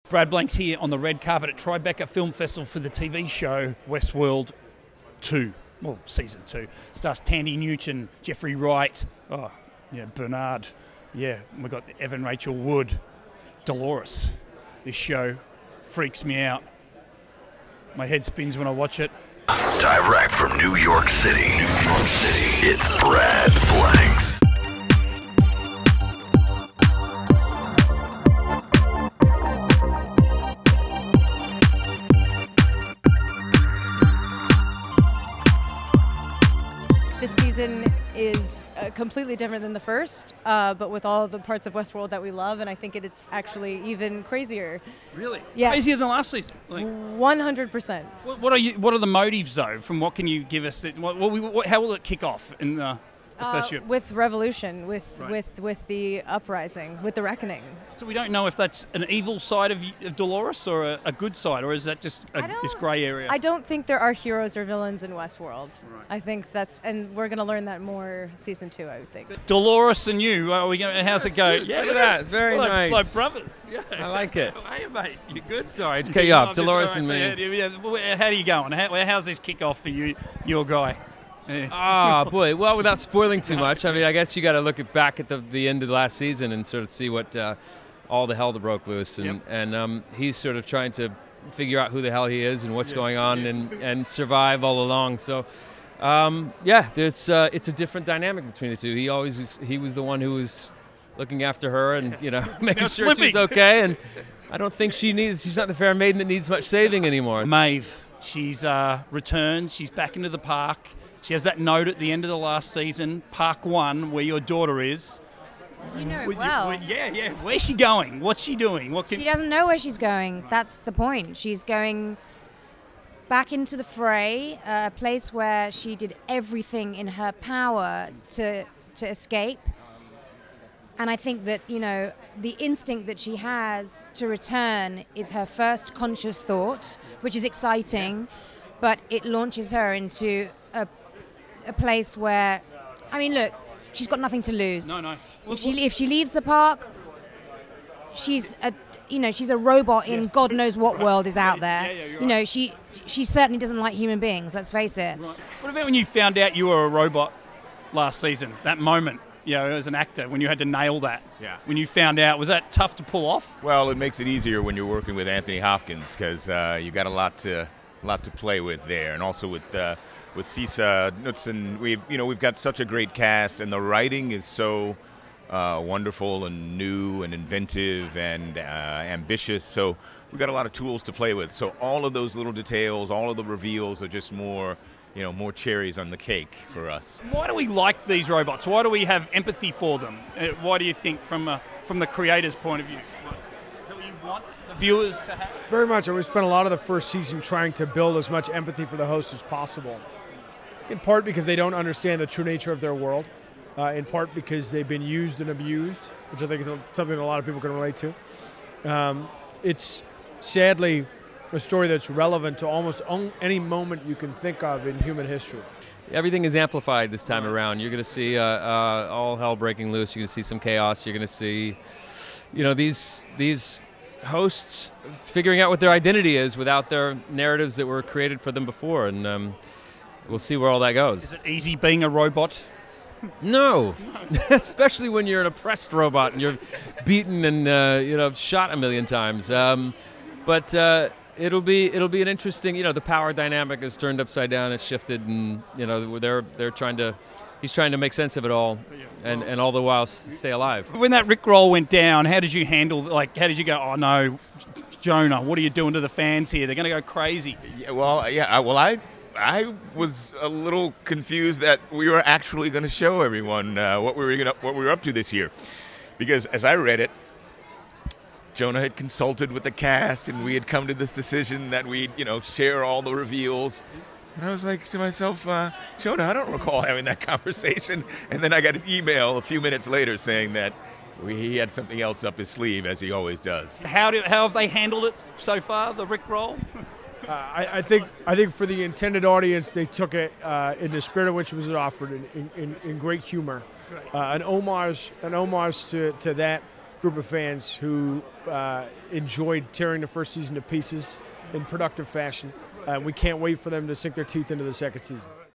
Brad Blank's here on the red carpet at Tribeca Film Festival for the TV show Westworld 2. Well, season 2. Stars Thandie Newton, Geoffrey Wright, Bernard. Yeah, we've got Evan Rachel Wood, Delores. This show freaks me out. My head spins when I watch it. Direct from New York City, it's Brad Blanks. This season is completely different than the first, but with all the parts of Westworld that we love, and I think it's actually even crazier. Really? Yeah. Crazier than last season? 100%. What are the motives, though? From what can you give us? How will it kick off in the first year? With revolution, with the uprising, with the reckoning. So we don't know if that's an evil side of Delores or a good side, or is that just this grey area? I don't think there are heroes or villains in Westworld. Right. I think and we're going to learn that more season 2, I would think. Dolores and you, how's it go? Yeah, look at that. Very nice. Like brothers. Yeah. I like it. Hey, mate, you good? Sorry to cut you off. Dolores and me. How are you going? How's this kick off for you, your guy? Ah, boy. Well, without spoiling too much, I mean, I guess you got to look back at the end of the last season and sort of see what all the hell that broke loose, and he's sort of trying to figure out who the hell he is and what's going on and survive all along. So, it's a different dynamic between the two. He was the one who was looking after her and making sure she's okay. And I don't think she's not the fair maiden that needs much saving anymore. Maeve, she's returned. She's back into the park. She has that note at the end of the last season, Park 1, where your daughter is. You know it well. Yeah. Where's she going? What's she doing? She doesn't know where she's going. That's the point. She's going back into the fray, a place where she did everything in her power to escape. And I think that, the instinct that she has to return is her first conscious thought, which is exciting, but it launches her into a place where, look, she's got nothing to lose. No. If she leaves the park, she's a robot in God knows what world is out there. Right. She certainly doesn't like human beings. Let's face it. Right. What about when you found out you were a robot last season? That moment, as an actor, when you had to nail that. Yeah. When you found out, was that tough to pull off? Well, it makes it easier when you're working with Anthony Hopkins because you got a lot to play with there, and also with Cisa Knudsen, we've got such a great cast, and the writing is so wonderful and new and inventive and ambitious. So we've got a lot of tools to play with. So all of those little details, all of the reveals are just more cherries on the cake for us. Why do we like these robots? Why do we have empathy for them? Why do you think, from the creator's point of view? Is that what you want the viewers to have? Very much. And we spent a lot of the first season trying to build as much empathy for the host as possible. In part because they don't understand the true nature of their world. In part because they've been used and abused, which I think is something that a lot of people can relate to. It's sadly a story that's relevant to almost any moment you can think of in human history. Everything is amplified this time around. You're going to see all hell breaking loose. You're going to see some chaos. You're going to see, these hosts figuring out what their identity is without their narratives that were created for them before, and we'll see where all that goes. Is it easy being a robot? No, especially when you're an oppressed robot and you're beaten and shot a million times. But it'll be an interesting. The power dynamic is turned upside down. It's shifted, and he's trying to make sense of it all, and all the while stay alive. When that Rickroll went down, how did you handle? How did you go? Oh no, Jonah, what are you doing to the fans here? They're going to go crazy. I was a little confused that we were actually going to show everyone what we were up to this year, because as I read it, Jonah had consulted with the cast, and we had come to this decision that we'd share all the reveals. And I was like to myself, Jonah, I don't recall having that conversation. And then I got an email a few minutes later saying that he had something else up his sleeve, as he always does. How have they handled it so far, the Rickroll? I think for the intended audience, they took it in the spirit in which it was offered, in great humor, an homage to that group of fans who enjoyed tearing the first season to pieces in productive fashion. We can't wait for them to sink their teeth into the second season.